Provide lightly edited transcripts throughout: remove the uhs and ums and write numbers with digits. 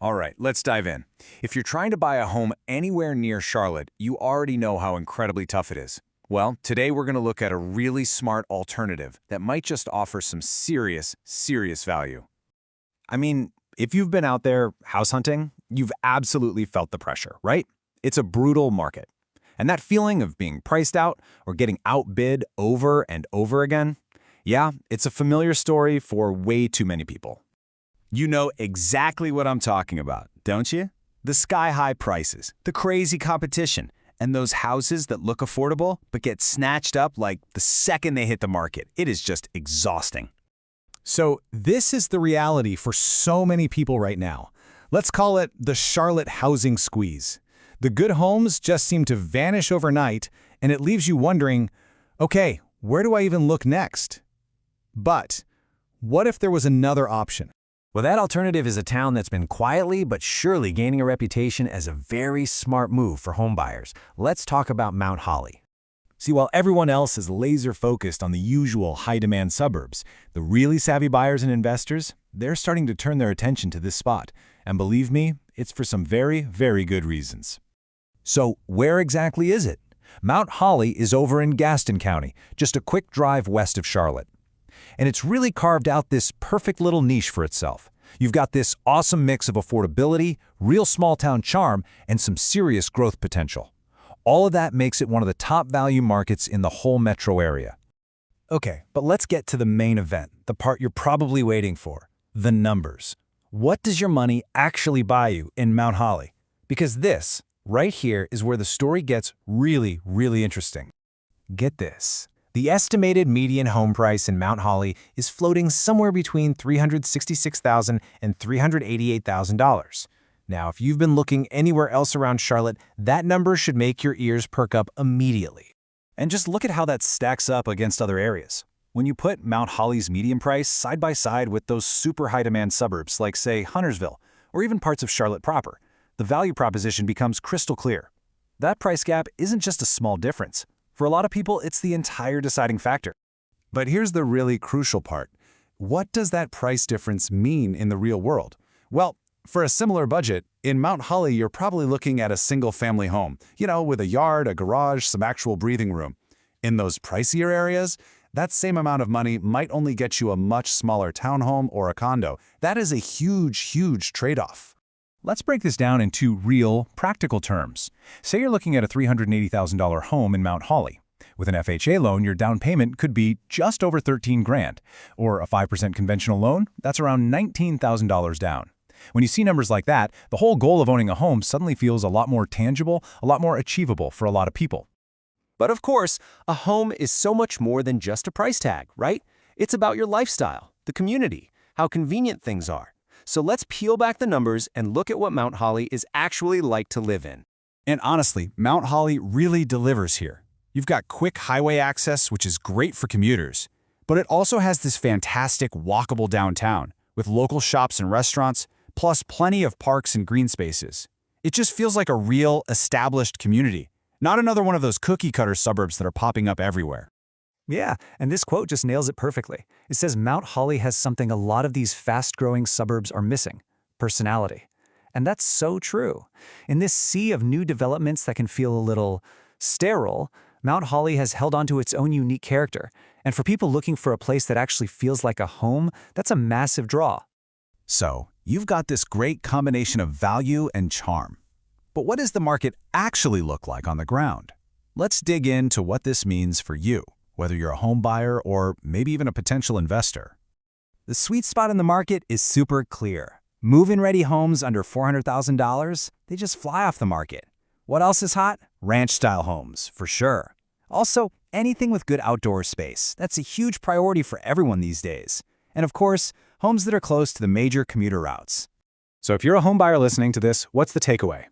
All right, let's dive in. If you're trying to buy a home anywhere near Charlotte, you already know how incredibly tough it is. Well, today we're going to look at a really smart alternative that might just offer some serious value. I mean, if you've been out there house hunting, you've absolutely felt the pressure, right? It's a brutal market. And that feeling of being priced out or getting outbid over and over again, yeah, it's a familiar story for way too many people. You know exactly what I'm talking about, don't you? The sky-high prices, the crazy competition, and those houses that look affordable but get snatched up like the second they hit the market. It is just exhausting. So this is the reality for so many people right now. Let's call it the Charlotte housing squeeze. The good homes just seem to vanish overnight, and it leaves you wondering, okay, where do I even look next? But what if there was another option? Well, that alternative is a town that's been quietly but surely gaining a reputation as a very smart move for homebuyers. Let's talk about Mount Holly. See, while everyone else is laser-focused on the usual high-demand suburbs, the really savvy buyers and investors, they're starting to turn their attention to this spot. And believe me, it's for some very good reasons. So where exactly is it? Mount Holly is over in Gaston County, just a quick drive west of Charlotte. And it's really carved out this perfect little niche for itself. You've got this awesome mix of affordability, real small-town charm, and some serious growth potential. All of that makes it one of the top value markets in the whole metro area. Okay, but let's get to the main event, the part you're probably waiting for, the numbers. What does your money actually buy you in Mount Holly? Because this, right here, is where the story gets really interesting. Get this. The estimated median home price in Mount Holly is floating somewhere between $366,000 and $388,000. Now, if you've been looking anywhere else around Charlotte, that number should make your ears perk up immediately. And just look at how that stacks up against other areas. When you put Mount Holly's median price side by side with those super high-demand suburbs like, say, Huntersville, or even parts of Charlotte proper, the value proposition becomes crystal clear. That price gap isn't just a small difference. For a lot of people, it's the entire deciding factor. But here's the really crucial part. What does that price difference mean in the real world? Well, for a similar budget, in Mount Holly, you're probably looking at a single-family home, with a yard, a garage, some actual breathing room. In those pricier areas, that same amount of money might only get you a much smaller townhome or a condo. That is a huge trade-off. Let's break this down into real, practical terms. Say you're looking at a $380,000 home in Mount Holly. With an FHA loan, your down payment could be just over $13,000, or a 5% conventional loan, that's around $19,000 down. When you see numbers like that, the whole goal of owning a home suddenly feels a lot more tangible, a lot more achievable for a lot of people. But of course, a home is so much more than just a price tag, right? It's about your lifestyle, the community, how convenient things are. So let's peel back the numbers and look at what Mount Holly is actually like to live in. And honestly, Mount Holly really delivers here. You've got quick highway access, which is great for commuters. But it also has this fantastic walkable downtown, with local shops and restaurants, plus plenty of parks and green spaces. It just feels like a real, established community, not another one of those cookie-cutter suburbs that are popping up everywhere. Yeah, and this quote just nails it perfectly. It says Mount Holly has something a lot of these fast-growing suburbs are missing: personality. And that's so true. In this sea of new developments that can feel a little sterile, Mount Holly has held onto its own unique character. And for people looking for a place that actually feels like a home, that's a massive draw. So, you've got this great combination of value and charm. But what does the market actually look like on the ground? Let's dig into what this means for you, whether you're a home buyer or maybe even a potential investor. The sweet spot in the market is super clear. Move-in-ready homes under $400,000, they just fly off the market. What else is hot? Ranch-style homes, for sure. Also, anything with good outdoor space. That's a huge priority for everyone these days. And of course, homes that are close to the major commuter routes. So if you're a home buyer listening to this, what's the takeaway?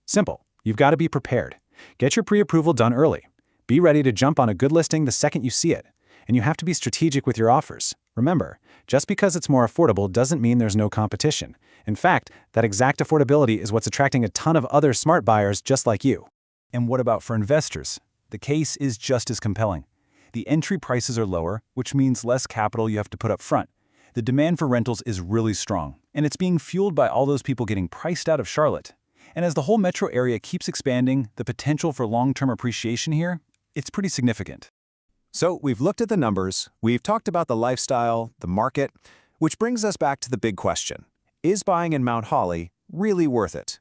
Simple. You've got to be prepared. Get your pre-approval done early. Be ready to jump on a good listing the second you see it. And you have to be strategic with your offers. Remember, just because it's more affordable doesn't mean there's no competition. In fact, that exact affordability is what's attracting a ton of other smart buyers just like you. And what about for investors? The case is just as compelling. The entry prices are lower, which means less capital you have to put up front. The demand for rentals is really strong, And it's being fueled by all those people getting priced out of Charlotte. And as the whole metro area keeps expanding, the potential for long-term appreciation here, it's pretty significant. So we've looked at the numbers, we've talked about the lifestyle, the market, which brings us back to the big question. Is buying in Mount Holly really worth it?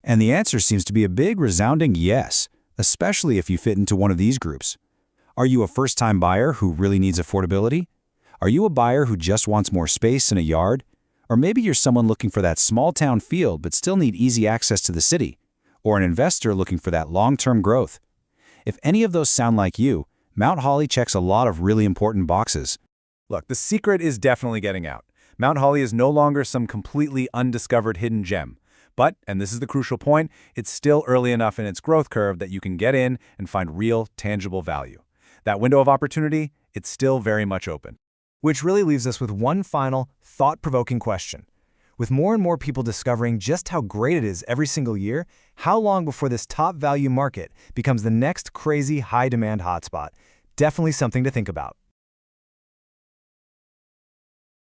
And the answer seems to be a big, resounding yes, especially if you fit into one of these groups. Are you a first-time buyer who really needs affordability? Are you a buyer who just wants more space in a yard? Or maybe you're someone looking for that small-town feel but still need easy access to the city? Or an investor looking for that long-term growth? If any of those sound like you, Mount Holly checks a lot of really important boxes. Look, the secret is definitely getting out. Mount Holly is no longer some completely undiscovered hidden gem. But, and this is the crucial point, it's still early enough in its growth curve that you can get in and find real, tangible value. That window of opportunity, it's still very much open. Which really leaves us with one final, thought-provoking question. With more and more people discovering just how great it is every single year, how long before this top-value market becomes the next crazy high-demand hotspot? Definitely something to think about.